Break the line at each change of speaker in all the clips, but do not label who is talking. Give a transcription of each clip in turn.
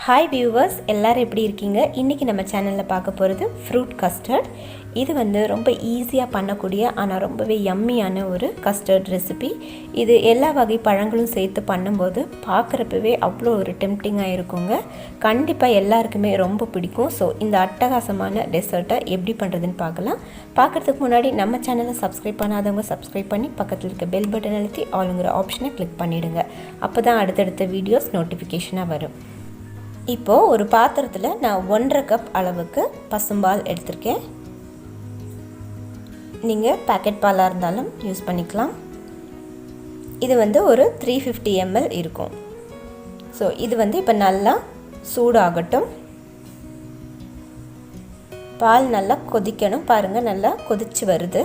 Hi viewers, எல்லோரும் எப்படி இருக்கீங்க? இன்றைக்கி நம்ம சேனலில் பார்க்க போகிறது ஃப்ரூட் கஸ்டர்ட். இது ரொம்ப ஈஸியாக பண்ணக்கூடிய ஆனால் ரொம்பவே யம்மியான ஒரு கஸ்டர்ட் ரெசிபி. இது எல்லா வகை பழங்களும் சேர்த்து பண்ணும்போது பார்க்குறப்பவே அவ்வளோ ஒரு டெம்ப்டிங்காக இருக்குங்க. கண்டிப்பாக எல்லாருக்குமே ரொம்ப பிடிக்கும். ஸோ இந்த அட்டகாசமான டெசர்ட்டை எப்படி பண்ணுறதுன்னு பார்க்கலாம். பார்க்குறதுக்கு முன்னாடி நம்ம சேனலை சப்ஸ்கிரைப் பண்ணாதவங்க சப்ஸ்கிரைப் பண்ணி பக்கத்தில் இருக்க பெல் பட்டன் அழுத்தி ஆளுங்கிற ஆப்ஷனை கிளிக் பண்ணிவிடுங்க. அப்போ தான் அடுத்தடுத்த வீடியோஸ் நோட்டிஃபிகேஷனாக வரும். இப்போது ஒரு பாத்திரத்தில் நான் 1.5 கப் அளவுக்கு பசும்பால் எடுத்திருக்கேன். நீங்கள் பேக்கெட் பாலாக இருந்தாலும் யூஸ் பண்ணிக்கலாம். இது ஒரு 350 ml இருக்கும். ஸோ இது இப்போ நல்லா சூடாகட்டும். பால் நல்லா கொதிக்கணும். பாருங்கள், நல்லா கொதிச்சு வருது.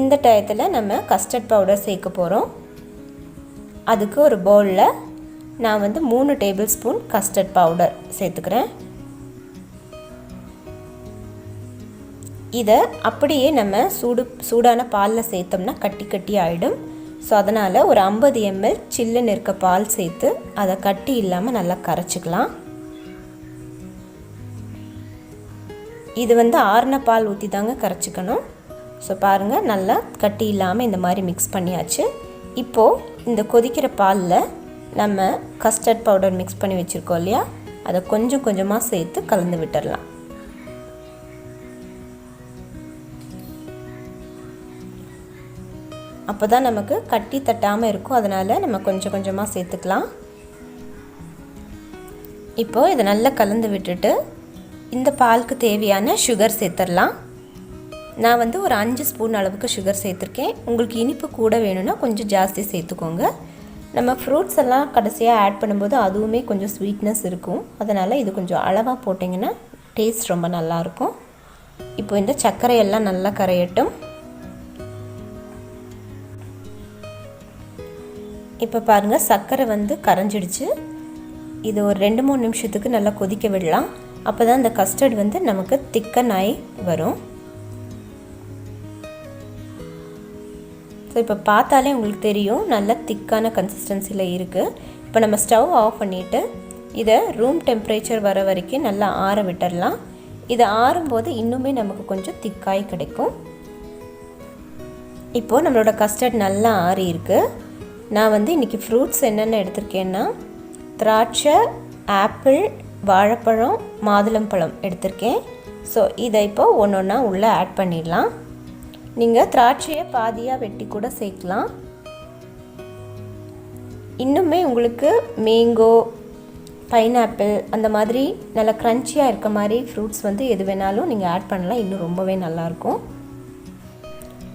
இந்த டயத்தில் நம்ம கஸ்டர்ட் பவுடர் சேர்க்க போகிறோம். அதுக்கு ஒரு பவுலில் நான் 3 டேபிள் ஸ்பூன் கஸ்டர்ட் பவுடர் சேர்த்துக்கிறேன். இதை அப்படியே நம்ம சூடான பாலில் சேர்த்தோம்னா கட்டி கட்டி ஆகிடும். ஸோ அதனால் ஒரு 50 ml சில்லுன்னு இருக்க பால் சேர்த்து அதை கட்டி இல்லாமல் நல்லா கரைச்சிக்கலாம். இது ஆறின பால் ஊற்றி தாங்க கரைச்சிக்கணும். ஸோ பாருங்கள், நல்லா கட்டி இல்லாமல் இந்த மாதிரி மிக்ஸ் பண்ணியாச்சு. இப்போது இந்த கொதிக்கிற பாலில் நம்ம கஸ்டர்ட் பவுடர் மிக்ஸ் பண்ணி வச்சுருக்கோம் இல்லையா, அதை கொஞ்சம் கொஞ்சமாக சேர்த்து கலந்து விட்டுடலாம். அப்போ தான் நமக்கு கட்டி தட்டாமல் இருக்கும். அதனால் நம்ம கொஞ்சம் கொஞ்சமாக சேர்த்துக்கலாம். இப்போது இதை நல்லா கலந்து விட்டுட்டு இந்த பாலுக்கு தேவையான சுகர் சேர்த்துடலாம். நான் ஒரு 5 ஸ்பூன் அளவுக்கு சுகர் சேர்த்துருக்கேன். உங்களுக்கு இனிப்பு கூட வேணும்னா கொஞ்சம் ஜாஸ்தி சேர்த்துக்கோங்க. நம்ம ஃப்ரூட்ஸ் எல்லாம் கடைசியாக ஆட் பண்ணும்போது அதுவுமே கொஞ்சம் ஸ்வீட்னஸ் இருக்கும். அதனால் இது கொஞ்சம் அளவாக போட்டிங்கன்னா டேஸ்ட் ரொம்ப நல்லாயிருக்கும். இப்போ இந்த சர்க்கரையெல்லாம் நல்லா கரையட்டும். இப்போ பாருங்கள், சர்க்கரை கரைஞ்சிடுச்சு. இது ஒரு 2-3 நிமிஷத்துக்கு நல்லா கொதிக்க விடலாம். அப்போ தான் இந்த கஸ்டர்ட் நமக்கு திக்கன் ஆகி வரும். ஸோ இப்போ பார்த்தாலே உங்களுக்கு தெரியும், நல்ல திக்கான கன்சிஸ்டன்சியில் இருக்குது. இப்போ நம்ம ஸ்டவ் ஆஃப் பண்ணிவிட்டு இதை ரூம் டெம்பரேச்சர் வர வரைக்கும் நல்லா ஆற விட்டுடலாம். இதை ஆறும்போது இன்னுமே நமக்கு கொஞ்சம் திக்காய் கிடைக்கும். இப்போது நம்மளோட கஸ்டர்ட் நல்லா ஆறி இருக்குது. நான் இன்றைக்கி ஃப்ரூட்ஸ் என்னென்ன எடுத்திருக்கேன்னா திராட்சை, ஆப்பிள், வாழைப்பழம், மாதுளம்பழம் எடுத்திருக்கேன். ஸோ இதை இப்போ ஒன்று ஒன்றா உள்ளே ஆட் பண்ணிடலாம். நீங்கள் திராட்சையை பாதியாக வெட்டி கூட சேர்க்கலாம். இன்னுமே உங்களுக்கு மேங்கோ, பைனாப்பிள் அந்த மாதிரி நல்லா க்ரன்ச்சியாக இருக்க மாதிரி ஃப்ரூட்ஸ் எது வேணாலும் நீங்கள் ஆட் பண்ணலாம். இன்னும் ரொம்பவே நல்லாயிருக்கும்.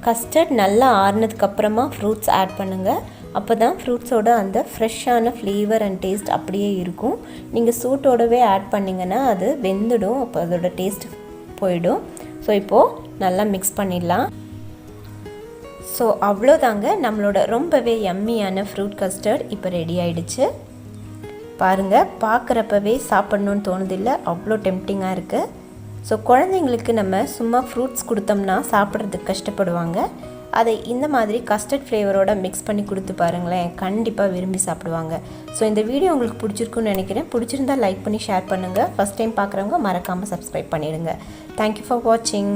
கஸ்டர்ட் நல்லா ஆறுனதுக்கப்புறமா ஃப்ரூட்ஸ் ஆட் பண்ணுங்கள். அப்போ தான் ஃப்ரூட்ஸோட அந்த ஃப்ரெஷ்ஷான ஃப்ளேவர் அண்ட் டேஸ்ட் அப்படியே இருக்கும். நீங்கள் சூட்டோடவே ஆட் பண்ணிங்கன்னா அது வெந்துடும். அப்போ அதோட டேஸ்ட் போயிடும். ஸோ இப்போது நல்லா மிக்ஸ் பண்ணிடலாம். ஸோ அவ்வளோதாங்க, நம்மளோட ரொம்பவே யம்மியான ஃப்ரூட் கஸ்டர்ட் இப்போ ரெடி ஆகிடுச்சு. பாருங்கள், பார்க்குறப்பவே சாப்பிட்ணுன்னு தோணுதில்லை, அவ்வளோ டெம்ப்டிங்காக இருக்குது. ஸோ குழந்தைங்களுக்கு நம்ம சும்மா ஃப்ரூட்ஸ் கொடுத்தோம்னா சாப்பிட்றதுக்கு கஷ்டப்படுவாங்க. அதை இந்த மாதிரி கஸ்டர்ட் ஃப்ளேவரோட மிக்ஸ் பண்ணி கொடுத்து பாருங்களேன், கண்டிப்பாக விரும்பி சாப்பிடுவாங்க. ஸோ இந்த வீடியோ உங்களுக்கு பிடிச்சிருக்குன்னு நினைக்கிறேன். பிடிச்சிருந்தால் லைக் பண்ணி ஷேர் பண்ணுங்கள். ஃபஸ்ட் டைம் பார்க்குறவங்க மறக்காமல் சப்ஸ்கிரைப் பண்ணிடுங்க. தேங்க்யூ ஃபார் வாட்சிங்.